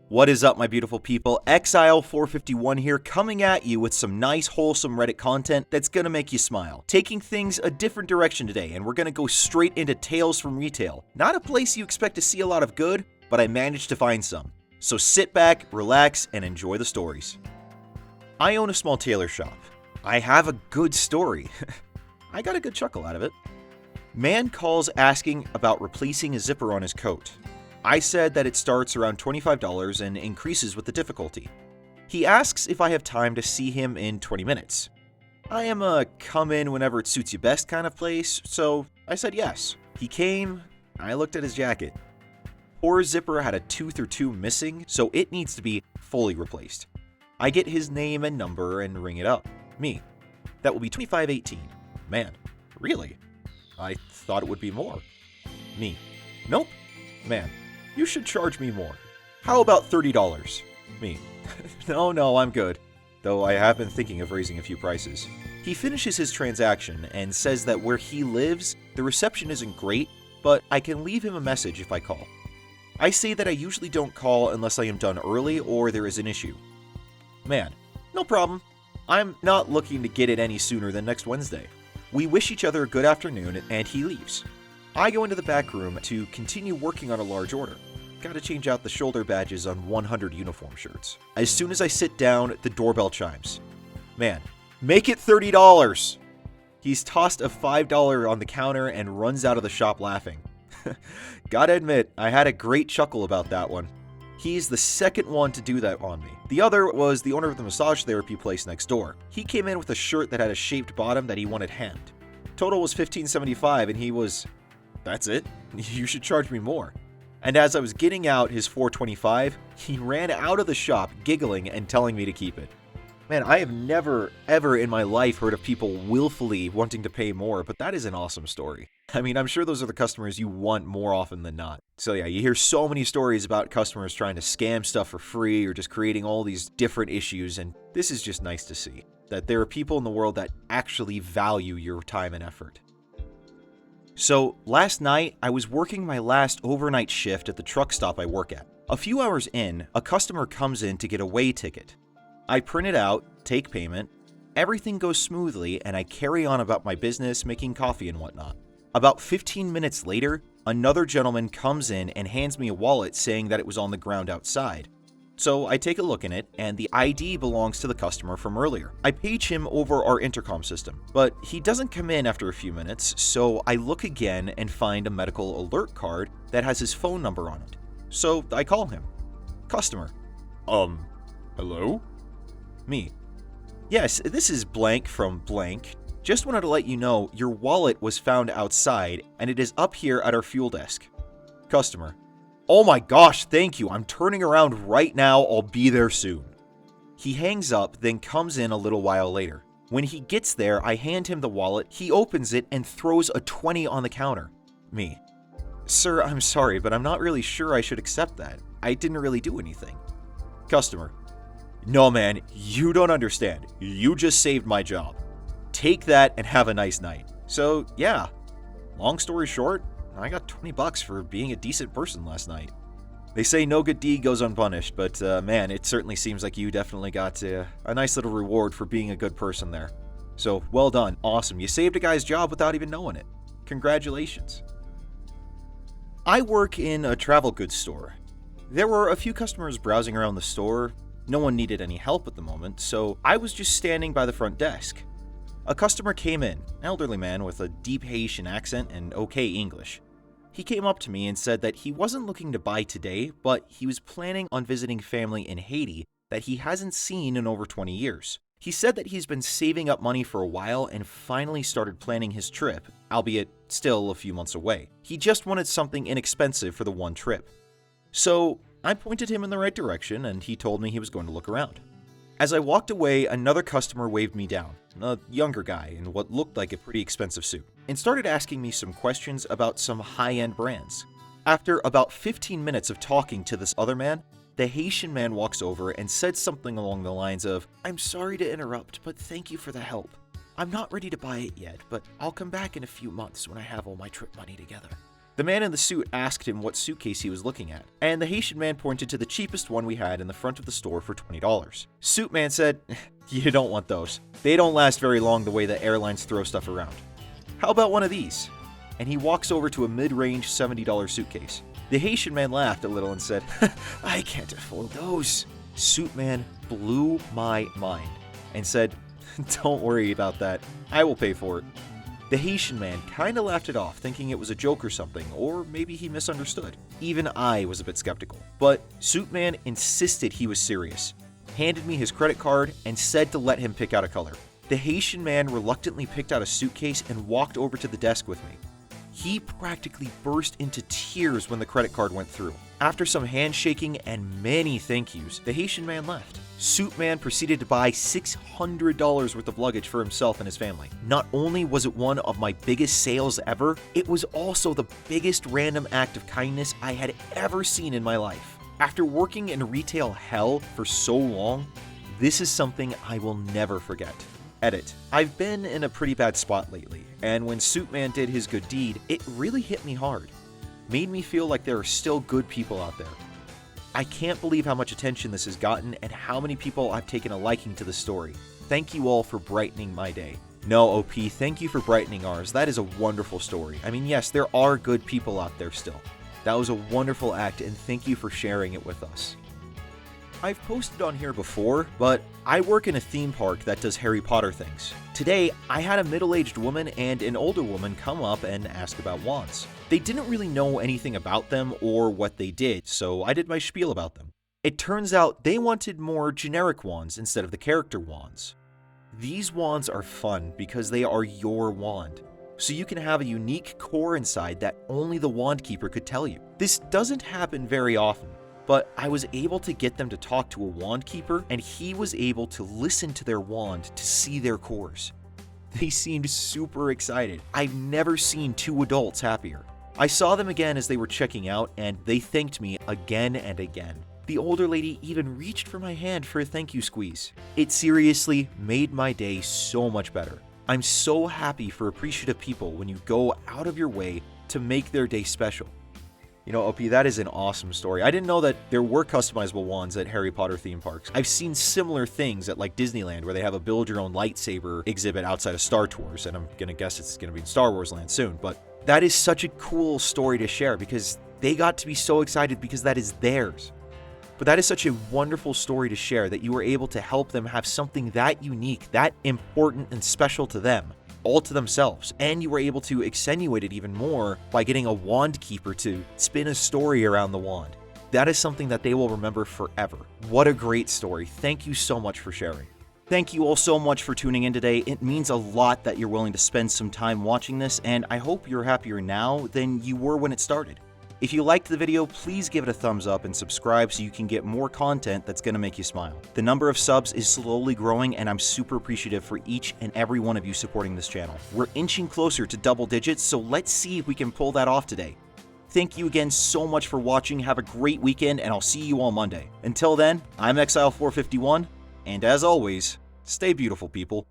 What is up, my beautiful people? Exile451 here, coming at you with some nice, wholesome Reddit content that's gonna make you smile. Taking things a different direction today, and we're gonna go straight into Tales from Retail. Not a place you expect to see a lot of good, but I managed to find some. So sit back, relax, and enjoy the stories. I own a small tailor shop. I have a good story. I got a good chuckle out of it. Man calls asking about replacing a zipper on his coat. I said that it starts around $25 and increases with the difficulty. He asks if I have time to see him in 20 minutes. I am a come in whenever it suits you best kind of place, so I said yes. He came, I looked at his jacket. Poor zipper had a tooth or two missing, so it needs to be fully replaced. I get his name and number and ring it up. Me. That will be $25.18. Man, really? I thought it would be more. Me. Nope. Man, you should charge me more. How about $30? Me. No, I'm good. Though I have been thinking of raising a few prices. He finishes his transaction and says that where he lives, the reception isn't great, but I can leave him a message if I call. I say that I usually don't call unless I am done early or there is an issue. Man, no problem. I'm not looking to get it any sooner than next Wednesday. We wish each other a good afternoon and he leaves. I go into the back room to continue working on a large order. Gotta change out the shoulder badges on 100 uniform shirts. As soon as I sit down, the doorbell chimes. Man, make it $30! He's tossed a $5 on the counter and runs out of the shop laughing. Gotta admit, I had a great chuckle about that one. He's the second one to do that on me. The other was the owner of the massage therapy place next door. He came in with a shirt that had a shaped bottom that he wanted hemmed. Total was $15.75 and he was... That's it? You should charge me more. And as I was getting out his $4.25, he ran out of the shop giggling and telling me to keep it. Man, I have never, ever in my life heard of people willfully wanting to pay more, but that is an awesome story. I mean, I'm sure those are the customers you want more often than not. So yeah, you hear so many stories about customers trying to scam stuff for free or just creating all these different issues, and this is just nice to see. That there are people in the world that actually value your time and effort. So, last night, I was working my last overnight shift at the truck stop I work at. A few hours in, a customer comes in to get a weigh ticket. I print it out, take payment, everything goes smoothly, and I carry on about my business, making coffee and whatnot. About 15 minutes later, another gentleman comes in and hands me a wallet saying that it was on the ground outside. So I take a look in it, and the ID belongs to the customer from earlier. I page him over our intercom system, but he doesn't come in after a few minutes, so I look again and find a medical alert card that has his phone number on it. So I call him. Customer. Hello? Me. Yes, this is blank from blank. Just wanted to let you know your wallet was found outside, and it is up here at our fuel desk. Customer. Oh my gosh, thank you. I'm turning around right now. I'll be there soon. He hangs up, then comes in a little while later. When he gets there, I hand him the wallet. He opens it and throws a 20 on the counter. Me. Sir, I'm sorry, but I'm not really sure I should accept that. I didn't really do anything. Customer. No, man, you don't understand. You just saved my job. Take that and have a nice night. So, yeah. Long story short, I got $20 for being a decent person last night. They say no good deed goes unpunished, but man, it certainly seems like you definitely got a nice little reward for being a good person there. So, well done. Awesome. You saved a guy's job without even knowing it. Congratulations. I work in a travel goods store. There were a few customers browsing around the store. No one needed any help at the moment, so I was just standing by the front desk. A customer came in, an elderly man with a deep Haitian accent and okay English. He came up to me and said that he wasn't looking to buy today, but he was planning on visiting family in Haiti that he hasn't seen in over 20 years. He said that he's been saving up money for a while and finally started planning his trip, albeit still a few months away. He just wanted something inexpensive for the one trip. So I pointed him in the right direction and he told me he was going to look around. As I walked away, another customer waved me down, a younger guy in what looked like a pretty expensive suit, and started asking me some questions about some high-end brands. After about 15 minutes of talking to this other man, the Haitian man walks over and said something along the lines of, "I'm sorry to interrupt, but thank you for the help. I'm not ready to buy it yet, but I'll come back in a few months when I have all my trip money together." The man in the suit asked him what suitcase he was looking at, and the Haitian man pointed to the cheapest one we had in the front of the store for $20. Suit man said, "You don't want those. They don't last very long the way that airlines throw stuff around. How about one of these?" And he walks over to a mid-range $70 suitcase. The Haitian man laughed a little and said, "I can't afford those." Suit man blew my mind and said, "Don't worry about that. I will pay for it." The Haitian man kinda laughed it off, thinking it was a joke or something, or maybe he misunderstood. Even I was a bit skeptical. But Suit man insisted he was serious, handed me his credit card, and said to let him pick out a color. The Haitian man reluctantly picked out a suitcase and walked over to the desk with me. He practically burst into tears when the credit card went through. After some handshaking and many thank yous, the Haitian man left. Suit man proceeded to buy $600 worth of luggage for himself and his family. Not only was it one of my biggest sales ever, it was also the biggest random act of kindness I had ever seen in my life. After working in retail hell for so long, this is something I will never forget. Edit. I've been in a pretty bad spot lately, and when Suit man did his good deed, it really hit me hard. Made me feel like there are still good people out there. I can't believe how much attention this has gotten and how many people have taken a liking to the story. Thank you all for brightening my day. No, OP, thank you for brightening ours. That is a wonderful story. I mean, yes, there are good people out there still. That was a wonderful act, and thank you for sharing it with us. I've posted on here before, but I work in a theme park that does Harry Potter things. Today, I had a middle-aged woman and an older woman come up and ask about wands. They didn't really know anything about them or what they did, so I did my spiel about them. It turns out they wanted more generic wands instead of the character wands. These wands are fun because they are your wand, so you can have a unique core inside that only the wand keeper could tell you. This doesn't happen very often, but I was able to get them to talk to a wand keeper, and he was able to listen to their wand to see their cores. They seemed super excited. I've never seen two adults happier. I saw them again as they were checking out, and they thanked me again and again. The older lady even reached for my hand for a thank you squeeze. It seriously made my day so much better. I'm so happy for appreciative people when you go out of your way to make their day special. You know, OP, that is an awesome story. I didn't know that there were customizable wands at Harry Potter theme parks. I've seen similar things at like Disneyland where they have a build your own lightsaber exhibit outside of Star Tours, and I'm gonna guess it's gonna be in Star Wars Land soon, but that is such a cool story to share because they got to be so excited because that is theirs. But that is such a wonderful story to share that you were able to help them have something that unique, that important and special to them, all to themselves, and you were able to accentuate it even more by getting a wand keeper to spin a story around the wand. That is something that they will remember forever. What a great story. Thank you so much for sharing. Thank you all so much for tuning in today. It means a lot that you're willing to spend some time watching this, and I hope you're happier now than you were when it started. If you liked the video, please give it a thumbs up and subscribe so you can get more content that's going to make you smile. The number of subs is slowly growing, and I'm super appreciative for each and every one of you supporting this channel. We're inching closer to double digits, so let's see if we can pull that off today. Thank you again so much for watching. Have a great weekend, and I'll see you all Monday. Until then, I'm Exile451, and as always, stay beautiful, people.